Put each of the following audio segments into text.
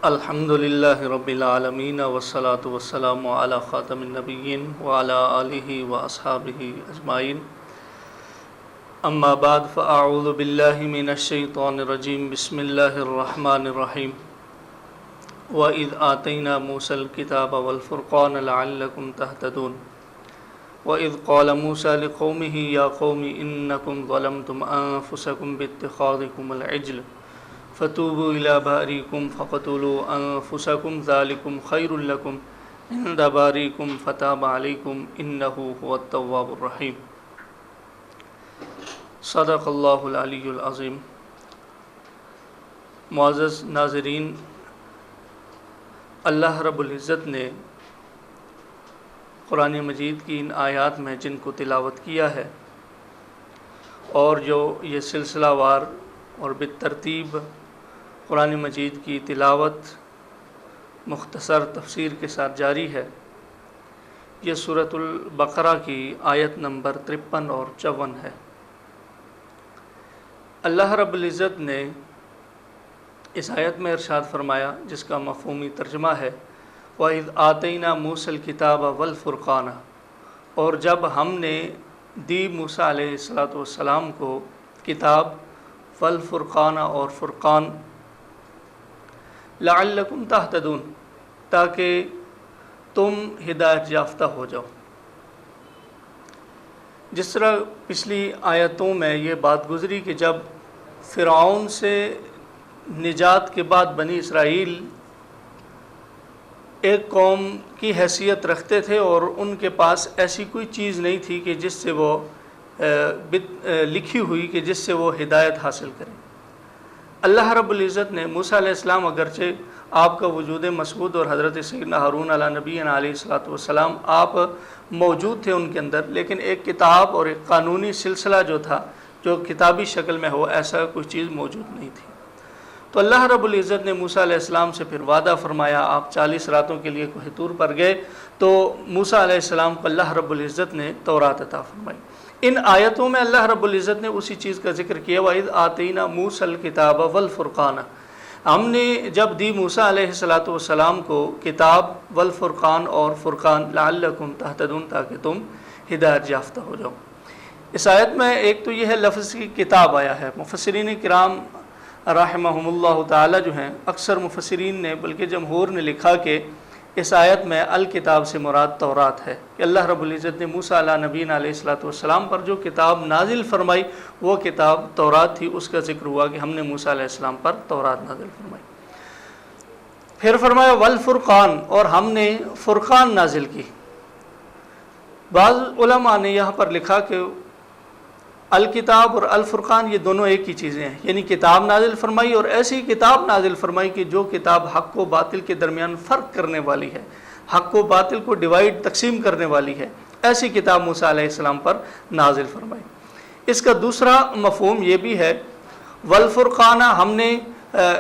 الحمد للہ رب العالمین والصلاة والسلام علی خاتم النبیین وعلی آلہ واصحابہ اجمعین اما بعد فاعوذ باللہ من الشیطان الرجیم بسم اللہ الرحمن الرحیم وَإِذْ آتَيْنَا مُوسَى الْكِتَابَ وَالْفُرْقَانَ لَعَلَّكُمْ تَهْتَدُونَ وَإِذْ قَالَ مُوسَى لِقَوْمِهِ يَا قَوْمِ إِنَّكُمْ ظَلَمْتُمْ أَنفُسَكُمْ بِاتِّخَاذِكُمُ الْعِجْلَ فَتُوبُوا إِلَى بَارِئِكُمْ فَاقْتُلُوا أَنفُسَكُمْ ذَلِكُمْ خَيْرٌ لَكُمْ عِندَ بَارِئِكُمْ فَتَابَ عَلَيْكُمْ إِنَّهُ هُوَ التَّوَّابُ الرَّحِيمُ صدق اللہ العلی العظیم۔ معزز ناظرین، اللہ رب العزت نے قرآن مجید کی ان آیات میں جن کو تلاوت کیا ہے اور جو یہ سلسلہ وار اور بالترتیب قرآن مجید کی تلاوت مختصر تفسیر کے ساتھ جاری ہے، یہ سورۃ البقرہ کی آیت نمبر 53 اور 54 ہے۔ اللہ رب العزت نے اس آیت میں ارشاد فرمایا، جس کا مفہومی ترجمہ ہے وَإِذْ آتَيْنَا مُوسَى الْكِتَابَ وَالْفُرْقَانَ، اور جب ہم نے دی موسیٰ علیہ السلام کو کتاب والفرقان اور فرقان، لعلکم تہتدون، تاکہ تم ہدایت یافتہ ہو جاؤ۔ جس طرح پچھلی آیتوں میں یہ بات گزری کہ جب فرعون سے نجات کے بعد بنی اسرائیل ایک قوم کی حیثیت رکھتے تھے اور ان کے پاس ایسی کوئی چیز نہیں تھی کہ جس سے وہ لکھی ہوئی کہ جس سے وہ ہدایت حاصل کریں۔ اللہ رب العزت نے موسیٰ علیہ السلام، اگرچہ آپ کا وجود مسعود اور حضرت سیدنا ہارون علیہ نبی علیہ السلام آپ موجود تھے ان کے اندر، لیکن ایک کتاب اور ایک قانونی سلسلہ جو تھا، جو کتابی شکل میں ہو، ایسا کوئی چیز موجود نہیں تھی۔ تو اللہ رب العزت نے موسیٰ علیہ السلام سے پھر وعدہ فرمایا، آپ 40 راتوں کے لیے کوہ طور پر گئے تو موسیٰ علیہ السلام کو اللہ رب العزت نے تورات عطا فرمائی۔ ان آیتوں میں اللہ رب العزت نے اسی چیز کا ذکر کیا، وَإِذْ آتَيْنَا مُوسَى الْكِتَابَ وَالْفُرْقَانَ، ہم نے جب دی موسیٰ علیہ السلام کو کتاب والفرقان اور فرقان، لعلکم تہتدون، تاکہ تم ہدایت یافتہ ہو جاؤ۔ اس آیت میں ایک تو یہ ہے لفظ کی کتاب آیا ہے۔ مفسرین کرام رحمہم اللہ تعالی جو ہیں، اکثر مفسرین نے بلکہ جمہور نے لکھا کہ اس آیت میں الکتاب سے مراد تورات ہے، کہ اللہ رب العزت نے موسیٰ علیہ نبی علیہ السلام پر جو کتاب نازل فرمائی وہ کتاب تورات تھی۔ اس کا ذکر ہوا کہ ہم نے موسیٰ علیہ السلام پر تورات نازل فرمائی۔ پھر فرمایا والفرقان، اور ہم نے فرقان نازل کی۔ بعض علماء نے یہاں پر لکھا کہ الکتاب اور الفرقان یہ دونوں ایک ہی چیزیں ہیں، یعنی کتاب نازل فرمائی اور ایسی کتاب نازل فرمائی کہ جو کتاب حق و باطل کے درمیان فرق کرنے والی ہے، حق و باطل کو ڈیوائیڈ تقسیم کرنے والی ہے، ایسی کتاب موسیٰ علیہ السلام پر نازل فرمائی۔ اس کا دوسرا مفہوم یہ بھی ہے، والفرقان، ہم نے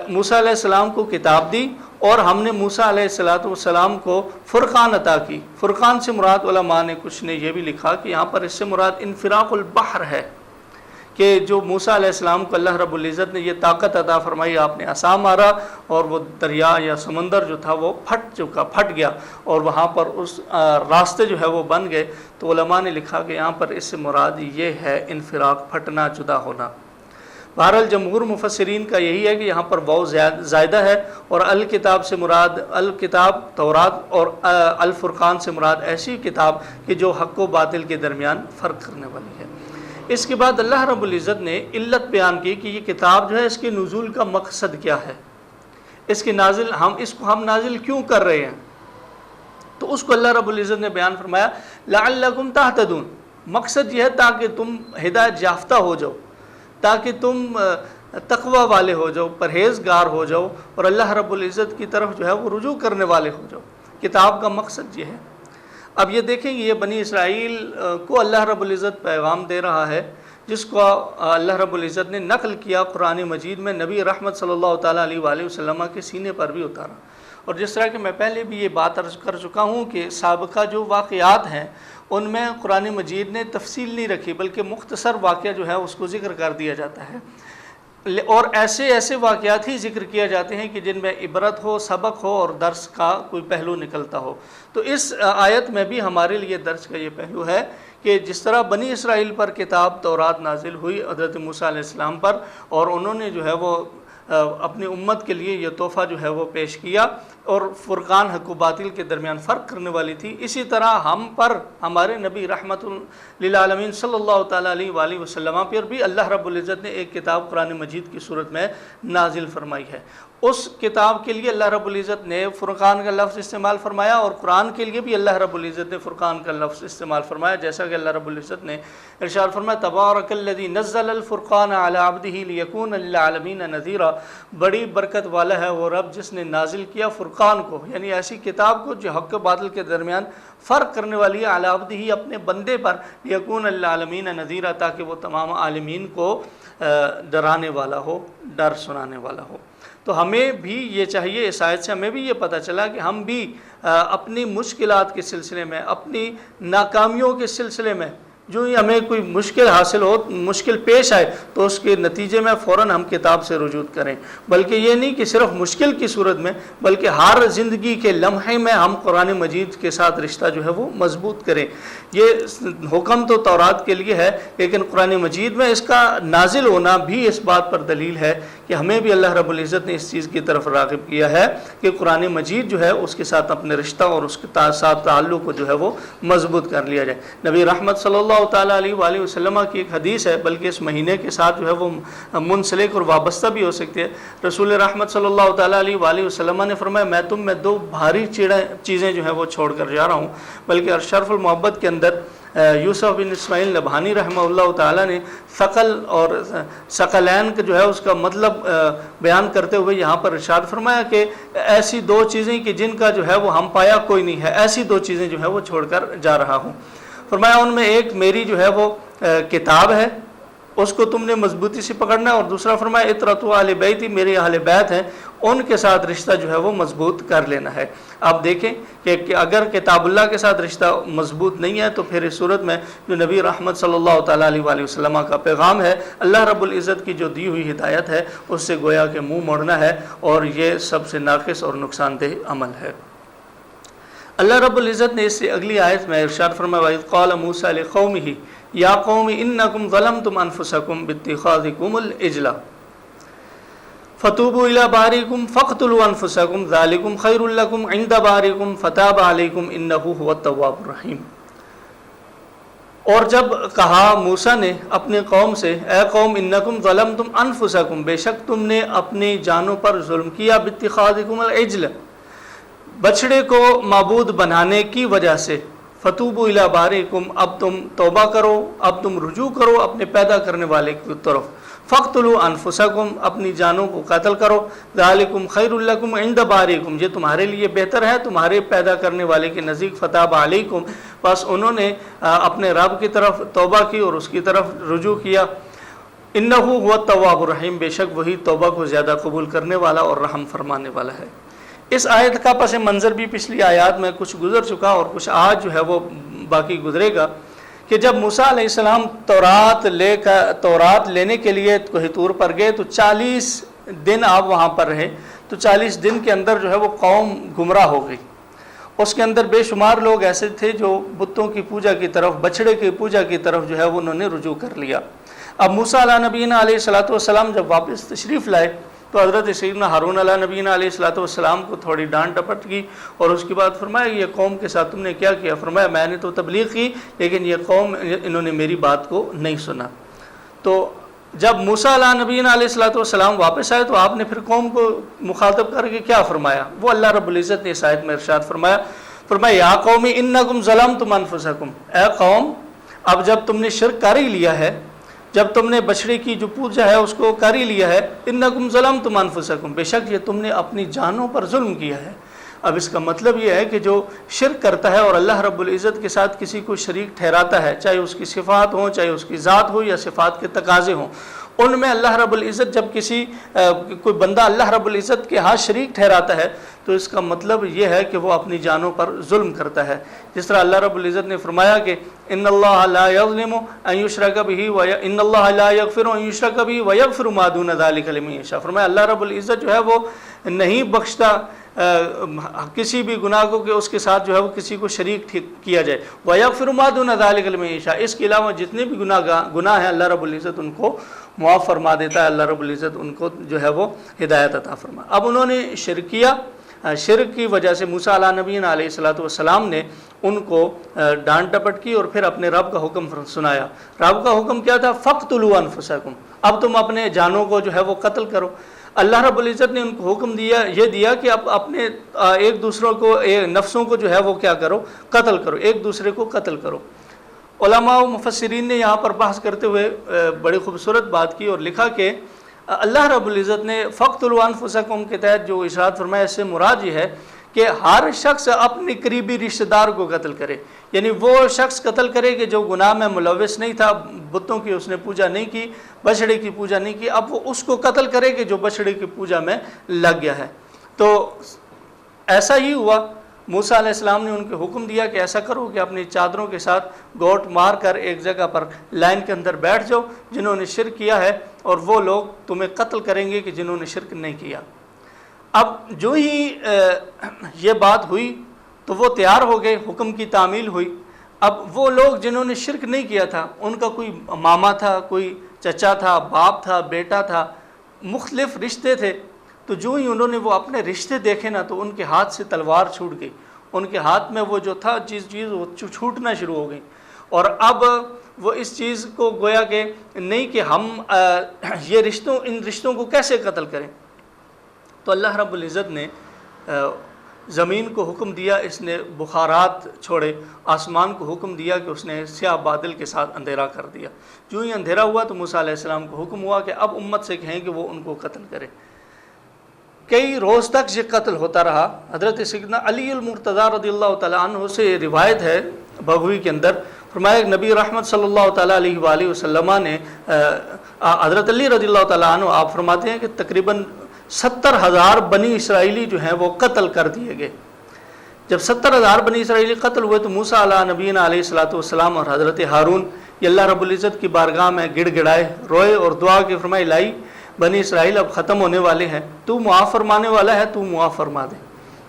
موسیٰ علیہ السلام کو کتاب دی اور ہم نے موسیٰ علیہ السلام کو فرقان عطا کی۔ فرقان سے مراد علماء نے کچھ نے یہ بھی لکھا کہ یہاں پر اس سے مراد انفراق البحر ہے، کہ جو موسیٰ علیہ السلام کو اللہ رب العزت نے یہ طاقت عطا فرمائی، آپ نے عصا مارا اور وہ دریا یا سمندر جو تھا وہ پھٹ گیا اور وہاں پر اس راستے جو ہے وہ بن گئے۔ تو علماء نے لکھا کہ یہاں پر اس سے مراد یہ ہے انفراق، پھٹنا، جدا ہونا۔ بہرحال جمہور مفسرین کا یہی ہے کہ یہاں پر واو زائدہ ہے، اور الکتاب سے مراد الکتاب تورات اور الفرقان سے مراد ایسی کتاب کہ جو حق و باطل کے درمیان فرق کرنے والی ہے۔ اس کے بعد اللہ رب العزت نے علت بیان کی کہ یہ کتاب جو ہے اس کے نزول کا مقصد کیا ہے، اس کو ہم نازل کیوں کر رہے ہیں، تو اس کو اللہ رب العزت نے بیان فرمایا لعلکم تہتدون، مقصد یہ ہے تاکہ تم ہدایت یافتہ ہو جاؤ، تاکہ تم تقوی والے ہو جاؤ، پرہیزگار ہو جاؤ اور اللہ رب العزت کی طرف جو ہے وہ رجوع کرنے والے ہو جاؤ۔ کتاب کا مقصد یہ ہے۔ اب یہ دیکھیں یہ بنی اسرائیل کو اللہ رب العزت پیغام دے رہا ہے، جس کو اللہ رب العزت نے نقل کیا قرآن مجید میں، نبی رحمت صلی اللہ تعالیٰ علیہ وآلہ وسلم کے سینے پر بھی اتارا۔ اور جس طرح کہ میں پہلے بھی یہ بات عرض کر چکا ہوں کہ سابقہ جو واقعات ہیں ان میں قرآن مجید نے تفصیل نہیں رکھی، بلکہ مختصر واقعہ جو ہے اس کو ذکر کر دیا جاتا ہے۔ اور ایسے ایسے واقعات ہی ذکر کیا جاتے ہیں کہ جن میں عبرت ہو، سبق ہو اور درس کا کوئی پہلو نکلتا ہو۔ تو اس آیت میں بھی ہمارے لیے درس کا یہ پہلو ہے کہ جس طرح بنی اسرائیل پر کتاب تورات نازل ہوئی حضرت موسیٰ علیہ السلام پر، اور انہوں نے جو ہے وہ اپنی امت کے لیے یہ تحفہ جو ہے وہ پیش کیا اور فرقان حق و باطل کے درمیان فرق کرنے والی تھی، اسی طرح ہم پر ہمارے نبی رحمت للعالمین صلی اللہ تعالیٰ علیہ وآلہ وسلم پر بھی اللہ رب العزت نے ایک کتاب قرآن مجید کی صورت میں نازل فرمائی ہے۔ اس کتاب کے لیے اللہ رب العزت نے فرقان کا لفظ استعمال فرمایا، اور قرآن کے لیے بھی اللہ رب العزت نے فرقان کا لفظ استعمال فرمایا، جیسا کہ اللہ رب العزت نے ارشاد فرمایا تبارک الذی نزل الفرقان علی عبدہ لیکون للعالمین نذیرا، بڑی برکت والا ہے وہ رب جس نے نازل کیا فرقان کو، یعنی ایسی کتاب کو جو حق و باطل کے درمیان فرق کرنے والی ہے، علی عبدہ اپنے بندے پر، لیکون للعالمین نذیرا تاکہ وہ تمام عالمین کو ڈرانے والا ہو، ڈر سنانے والا ہو۔ تو ہمیں بھی یہ چاہیے، اس آیت سے ہمیں بھی یہ پتہ چلا کہ ہم بھی اپنی مشکلات کے سلسلے میں، اپنی ناکامیوں کے سلسلے میں، جو ہی ہمیں کوئی مشکل حاصل ہو، مشکل پیش آئے تو اس کے نتیجے میں فوراً ہم کتاب سے رجوع کریں، بلکہ یہ نہیں کہ صرف مشکل کی صورت میں، بلکہ ہر زندگی کے لمحے میں ہم قرآن مجید کے ساتھ رشتہ جو ہے وہ مضبوط کریں۔ یہ حکم تو تورات کے لیے ہے، لیکن قرآن مجید میں اس کا نازل ہونا بھی اس بات پر دلیل ہے کہ ہمیں بھی اللہ رب العزت نے اس چیز کی طرف راغب کیا ہے کہ قرآن مجید جو ہے اس کے ساتھ اپنے رشتہ اور اس کے ساتھ تعلق کو جو ہے وہ مضبوط کر لیا جائے۔ نبی رحمت صلی اللہ تعالیٰ علیہ وآلہ وسلم کی ایک حدیث ہے، بلکہ اس مہینے کے ساتھ جو ہے وہ منسلک اور وابستہ بھی ہو سکتی ہے۔ رسول رحمت صلی اللہ تعالیٰ علیہ وآلہ وسلم نے فرمایا میں تم میں دو بھاری چیزیں جو ہے وہ چھوڑ کر جا رہا ہوں، بلکہ ارشرف المحبت کے اندر یوسف بن اسماعیل نبہانی رحمہ اللہ تعالیٰ نے ثقل اور ثقلین کا جو ہے اس کا مطلب بیان کرتے ہوئے یہاں پر ارشاد فرمایا کہ ایسی دو چیزیں کہ جن کا جو ہے وہ ہم پایا کوئی نہیں ہے، ایسی دو چیزیں جو ہے وہ چھوڑ کر جا رہا ہوں۔ فرمایا ان میں ایک میری جو ہے وہ کتاب ہے، اس کو تم نے مضبوطی سے پکڑنا ہے، اور دوسرا فرمایا اطرت اہل بیتی، میرے اہل بیت ہیں، ان کے ساتھ رشتہ جو ہے وہ مضبوط کر لینا ہے۔ آپ دیکھیں کہ اگر کتاب اللہ کے ساتھ رشتہ مضبوط نہیں ہے تو پھر اس صورت میں جو نبی رحمت صلی اللہ تعالیٰ علیہ وآلہ وسلم کا پیغام ہے، اللہ رب العزت کی جو دی ہوئی ہدایت ہے، اس سے گویا کہ منہ موڑنا ہے، اور یہ سب سے ناقص اور نقصان دہ عمل ہے۔ اللہ رب العزت نے اس سے اگلی آیت میں ارشاد فرمایا وَإِذْ قَالَ مُوسَىٰ لِقَوْمِهِ يَا قَوْمِ إِنَّكُمْ ظَلَمْتُمْ أَنفُسَكُمْ بِاتِّخَاذِكُمُ الْعِجْلَ فَتُوبُوا إِلَىٰ بَارِئِكُمْ فَاقْتُلُوا أَنفُسَكُمْ ذَٰلِكُمْ خَيْرٌ لَكُمْ عِندَ بَارِئِكُمْ فَتَابَ عَلَيْكُمْ إِنَّهُ هُوَ التَّوَّابُ الرَّحِيمُ۔ اور جب کہا موسیٰ نے اپنے قوم سے، اے قوم انکم ظلمتم انفسکم، بے شک تم نے اپنی جانوں پر ظلم کیا، باتخاذکم العجل، بچڑے کو معبود بنانے کی وجہ سے، فتوبوا الی بارئکم، اب تم توبہ کرو، اب تم رجوع کرو اپنے پیدا کرنے والے کی طرف، فاقتلوا انفسکم، اپنی جانوں کو قتل کرو، ذالکم خیر لکم عند بارئکم، یہ تمہارے لیے بہتر ہے تمہارے پیدا کرنے والے کے نزدیک، فتاب علیکم، بس انہوں نے اپنے رب کی طرف توبہ کی اور اس کی طرف رجوع کیا، انہ هو التواب الرحیم، بے شک وہی توبہ کو زیادہ قبول کرنے والا اور رحم فرمانے والا ہے۔ اس آیت کا پس منظر بھی پچھلی آیات میں کچھ گزر چکا اور کچھ آج جو ہے وہ باقی گزرے گا، کہ جب موسیٰ علیہ السلام تورات لینے کے لیے کوہ طور پر گئے تو 40 دن آپ وہاں پر رہے، تو 40 دن کے اندر جو ہے وہ قوم گمراہ ہو گئی، اس کے اندر بے شمار لوگ ایسے تھے جو بتوں کی پوجا کی طرف، بچڑے کی پوجا کی طرف جو ہے وہ انہوں نے رجوع کر لیا۔ اب موسیٰ علیہ نبینا علیہ السلام جب واپس تشریف لائے تو حضرت سیدنا ہارون علیہ نبینا علیہ السلام کو تھوڑی ڈانٹ ڈپٹ کی، اور اس کے بعد فرمایا یہ قوم کے ساتھ تم نے کیا کیا؟ فرمایا میں نے تو تبلیغ کی لیکن یہ قوم انہوں نے میری بات کو نہیں سنا۔ تو جب موسیٰ علیہ نبینا علیہ السلام واپس آئے تو آپ نے پھر قوم کو مخاطب کر کے کیا فرمایا؟ وہ اللہ رب العزت نے اس آیت میں ارشاد فرمایا یا قوم انکم ظلمتم انفسکم، اے قوم اب جب تم نے شرک کر ہی لیا ہے، جب تم نے بچڑے کی جو پوجا ہے اس کو کر ہی لیا ہے، انکم ظلمتم انفسکم، بے شک یہ تم نے اپنی جانوں پر ظلم کیا ہے۔ اب اس کا مطلب یہ ہے کہ جو شرک کرتا ہے اور اللہ رب العزت کے ساتھ کسی کو شریک ٹھہراتا ہے، چاہے اس کی صفات ہوں، چاہے اس کی ذات ہو یا صفات کے تقاضے ہوں، ان میں اللہ رب العزت جب کوئی بندہ اللہ رب العزت کے ہاتھ شریک ٹھہراتا ہے تو اس کا مطلب یہ ہے کہ وہ اپنی جانوں پر ظلم کرتا ہے. جس طرح اللہ رب العزت نے فرمایا کہ ان اللہ لا یظلم ان یشرک بہ ان اللہ لا یغفر ان یشرک بہ ویغفر ما دون ذلک لمن یشاء. فرمایا اللہ رب العزت جو ہے وہ نہیں بخشتا کسی بھی گناہ کو کہ اس کے ساتھ جو ہے وہ کسی کو شریک کیا جائے. وَيَغْفِرُ مَا دُونَ ذَلِكَ لِمَن يَشَاءُ. اس کے علاوہ جتنے بھی گناہ ہیں اللہ رب العزت ان کو معاف فرما دیتا ہے. اللہ رب العزت ان کو جو ہے وہ ہدایت عطا فرما. اب انہوں نے شرک کیا. شرک کی وجہ سے موسیٰ علیہ نبینا علیہ الصلوۃ والسلام نے ان کو ڈانٹ ڈپٹ کی اور پھر اپنے رب کا حکم سنایا. رب کا حکم کیا تھا؟ فَقْتُلُوا أَنفُسَكُمْ. اب تم اپنے جانوں کو جو ہے وہ قتل کرو. اللہ رب العزت نے ان کو حکم یہ دیا کہ اب اپنے ایک دوسروں کو نفسوں کو جو ہے وہ کیا کرو؟ قتل کرو. ایک دوسرے کو قتل کرو. علماء و مفسرین نے یہاں پر بحث کرتے ہوئے بڑی خوبصورت بات کی اور لکھا کہ اللہ رب العزت نے فَقْتُلُوا أَنفُسَكُمْ کے تحت جو ارشاد فرمایا اس سے مراد یہ ہے کہ ہر شخص اپنے قریبی رشتہ دار کو قتل کرے. یعنی وہ شخص قتل کرے کہ جو گناہ میں ملوث نہیں تھا, بتوں کی اس نے پوجا نہیں کی, بچڑے کی پوجا نہیں کی, اب وہ اس کو قتل کرے کہ جو بچڑے کی پوجا میں لگ گیا ہے. تو ایسا ہی ہوا. موسیٰ علیہ السلام نے ان کو حکم دیا کہ ایسا کرو کہ اپنی چادروں کے ساتھ گوٹ مار کر ایک جگہ پر لائن کے اندر بیٹھ جاؤ. جنہوں نے شرک کیا ہے اور وہ لوگ تمہیں قتل کریں گے کہ جنہوں نے شرک نہیں کیا. اب جو ہی یہ بات ہوئی تو وہ تیار ہو گئے, حکم کی تعمیل ہوئی. اب وہ لوگ جنہوں نے شرک نہیں کیا تھا, ان کا کوئی ماما تھا, کوئی چچا تھا, باپ تھا, بیٹا تھا, مختلف رشتے تھے. تو جو ہی انہوں نے وہ اپنے رشتے دیکھے نا تو ان کے ہاتھ سے تلوار چھوٹ گئی. ان کے ہاتھ میں وہ جو تھا چیز وہ چھوٹنا شروع ہو گئی. اور اب وہ اس چیز کو گویا کہ نہیں کہ ہم ان رشتوں کو کیسے قتل کریں. تو اللہ رب العزت نے زمین کو حکم دیا, اس نے بخارات چھوڑے. آسمان کو حکم دیا کہ اس نے سیاہ بادل کے ساتھ اندھیرا کر دیا. جو ہی اندھیرا ہوا تو موسیٰ علیہ السلام کو حکم ہوا کہ اب امت سے کہیں کہ وہ ان کو قتل کرے. کئی روز تک یہ قتل ہوتا رہا. حضرت سیدنا علی المرتضیٰ رضی اللہ تعالیٰ عنہ سے روایت ہے بغوی کے اندر, فرمایا نبی رحمت صلی اللہ تعالیٰ علیہ وآلہ وسلم نے حضرت علی رضی اللہ تعالیٰ عنہ آپ فرماتے ہیں کہ تقریباً 70,000 بنی اسرائیلی جو ہیں وہ قتل کر دیے گئے. جب 70,000 بنی اسرائیلی قتل ہوئے تو موسیٰ علیہ نبینا علیہ الصلوۃ والسلام اور حضرت ہارون یہ اللہ رب العزت کی بارگاہ میں گڑ گڑائے, روئے اور دعا کی, فرمائے الہی بنی اسرائیل اب ختم ہونے والے ہیں, تو معاف فرمانے والا ہے, تو معاف فرما دے.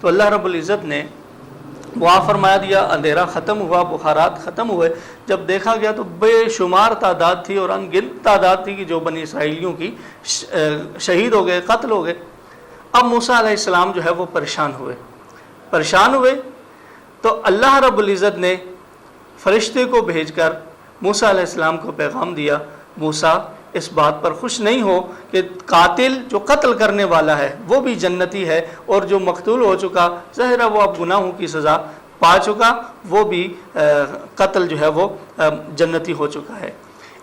تو اللہ رب العزت نے معاف فرما دیا. اندھیرا ختم ہوا, بخارات ختم ہوئے. جب دیکھا گیا تو بے شمار تعداد تھی اور ان گنت تعداد تھی کہ جو بنی اسرائیلیوں کی شہید ہو گئے, قتل ہو گئے. اب موسیٰ علیہ السلام جو ہے وہ پریشان ہوئے تو اللہ رب العزت نے فرشتے کو بھیج کر موسیٰ علیہ السلام کو پیغام دیا, موسیٰ اس بات پر خوش نہیں ہو کہ قاتل جو قتل کرنے والا ہے وہ بھی جنتی ہے, اور جو مقتول ہو چکا ظاہر ہے وہ اب گناہوں کی سزا پا چکا, وہ بھی قتل جو ہے وہ جنتی ہو چکا ہے.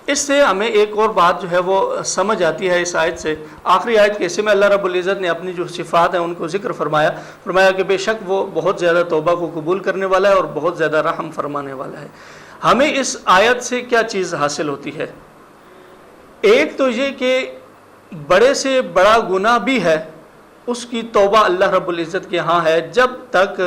اس سے ہمیں ایک اور بات جو ہے وہ سمجھ آتی ہے اس آیت سے. آخری آیت کے حصے میں اللہ رب العزت نے اپنی جو صفات ہیں ان کو ذکر فرمایا کہ بے شک وہ بہت زیادہ توبہ کو قبول کرنے والا ہے اور بہت زیادہ رحم فرمانے والا ہے. ہمیں اس آیت سے کیا چیز حاصل ہوتی ہے؟ ایک تو یہ کہ بڑے سے بڑا گناہ بھی ہے اس کی توبہ اللہ رب العزت کے ہاں ہے. جب تک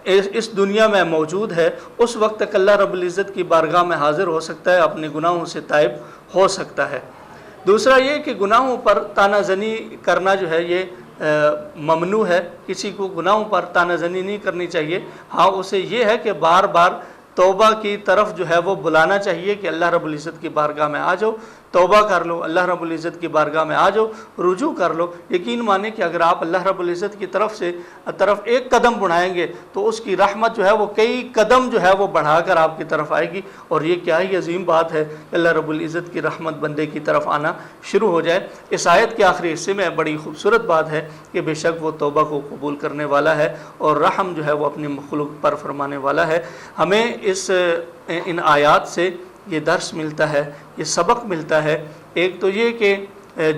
اس دنیا میں موجود ہے اس وقت تک اللہ رب العزت کی بارگاہ میں حاضر ہو سکتا ہے, اپنے گناہوں سے تائب ہو سکتا ہے. دوسرا یہ کہ گناہوں پر تانہ زنی کرنا جو ہے یہ ممنوع ہے. کسی کو گناہوں پر تانہ زنی نہیں کرنی چاہیے. ہاں اسے یہ ہے کہ بار بار توبہ کی طرف جو ہے وہ بلانا چاہیے کہ اللہ رب العزت کی بارگاہ میں آ جاؤ, توبہ کر لو, اللہ رب العزت کی بارگاہ میں آ جاؤ, رجوع کر لو. یقین مانیں کہ اگر آپ اللہ رب العزت کی طرف ایک قدم بڑھائیں گے تو اس کی رحمت جو ہے وہ کئی قدم جو ہے وہ بڑھا کر آپ کی طرف آئے گی. اور یہ کیا ہی عظیم بات ہے کہ اللہ رب العزت کی رحمت بندے کی طرف آنا شروع ہو جائے. اس آیت کے آخری حصے میں بڑی خوبصورت بات ہے کہ بے شک وہ توبہ کو قبول کرنے والا ہے اور رحم جو ہے وہ اپنی مخلوق پر فرمانے والا ہے. ہمیں ان آیات سے یہ درس ملتا ہے, یہ سبق ملتا ہے. ایک تو یہ کہ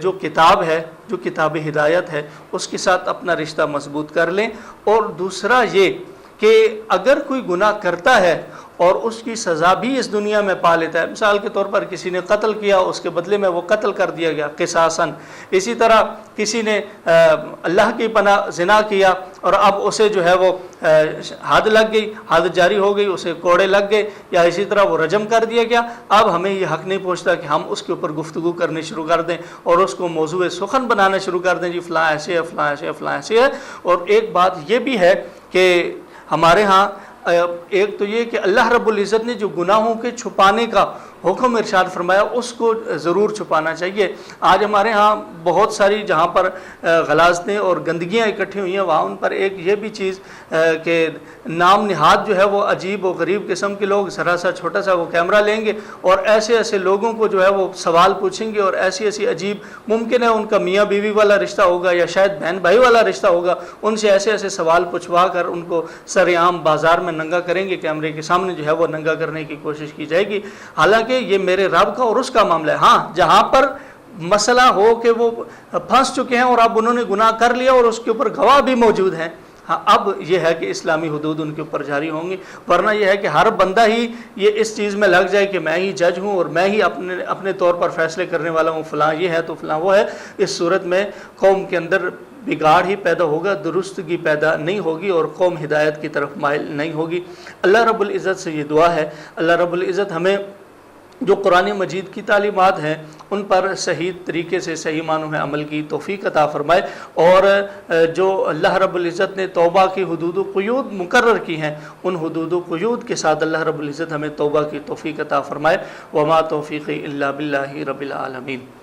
جو کتاب ہے, جو کتاب ہدایت ہے, اس کے ساتھ اپنا رشتہ مضبوط کر لیں. اور دوسرا یہ کہ اگر کوئی گناہ کرتا ہے اور اس کی سزا بھی اس دنیا میں پا لیتا ہے۔ مثال کے طور پر کسی نے قتل کیا، اس کے بدلے میں وہ قتل کر دیا گیا قصاصاً۔ اسی طرح کسی نے اللہ کی پناہ زنا کیا اور اب اسے جو ہے وہ حد لگ گئی، حد جاری ہو گئی، اسے کوڑے لگ گئے، یا اسی طرح وہ رجم کر دیا گیا، اب ہمیں یہ حق نہیں پہنچتا کہ ہم اس کے اوپر گفتگو کرنی شروع کر دیں اور اس کو موضوع سخن بنانا شروع کر دیں، جی فلاں ایسے ہے، فلاں ایسے ہے، فلاں ایسے ہے۔ اور ایک بات یہ بھی ہے کہ ہمارے ہاں ایک تو یہ کہ اللہ رب العزت نے جو گناہوں کے چھپانے کا حکم ارشاد فرمایا اس کو ضرور چھپانا چاہیے۔ آج ہمارے ہاں بہت ساری جہاں پر غلاظتیں اور گندگیاں اکٹھی ہوئی ہیں، وہاں ان پر ایک یہ بھی چیز کہ نام نہاد جو ہے وہ عجیب و غریب قسم کے لوگ ذرا سا چھوٹا سا وہ کیمرہ لیں گے اور ایسے ایسے لوگوں کو جو ہے وہ سوال پوچھیں گے، اور ایسی ایسی عجیب، ممکن ہے ان کا میاں بیوی والا رشتہ ہوگا یا شاید بہن بھائی والا رشتہ ہوگا، ان سے ایسے ایسے سوال پوچھوا کر ان کو سر عام بازار میں ننگا کریں گے، کیمرے کے سامنے جو ہے وہ ننگا کرنے کی کوشش کی جائے گی۔ حالانکہ یہ میرے رب کا اور اس کا معاملہ ہے۔ ہاں جہاں پر مسئلہ ہو کہ وہ پھنس چکے ہیں اور اب انہوں نے گناہ کر لیا اور اس کے اوپر گواہ بھی موجود ہیں، ہاں اب یہ ہے کہ اسلامی حدود ان کے اوپر جاری ہوں گی، ورنہ یہ ہے کہ ہر بندہ ہی یہ اس چیز میں لگ جائے کہ میں ہی جج ہوں اور میں ہی اپنے طور پر فیصلے کرنے والا ہوں، فلاں یہ ہے تو فلاں وہ ہے۔ اس صورت میں قوم کے اندر بگاڑ ہی پیدا ہوگا، درستگی پیدا نہیں ہوگی اور قوم ہدایت کی طرف مائل نہیں ہوگی۔ اللہ رب العزت سے یہ دعا ہے، اللہ رب العزت ہمیں جو قرآن مجید کی تعلیمات ہیں ان پر صحیح طریقے سے صحیح معنوں میں عمل کی توفیق عطا فرمائے، اور جو اللہ رب العزت نے توبہ کی حدود و قیود مقرر کی ہیں ان حدود و قیود کے ساتھ اللہ رب العزت ہمیں توبہ کی توفیق عطا فرمائے۔ وما توفیقی الا باللہ رب العالمین۔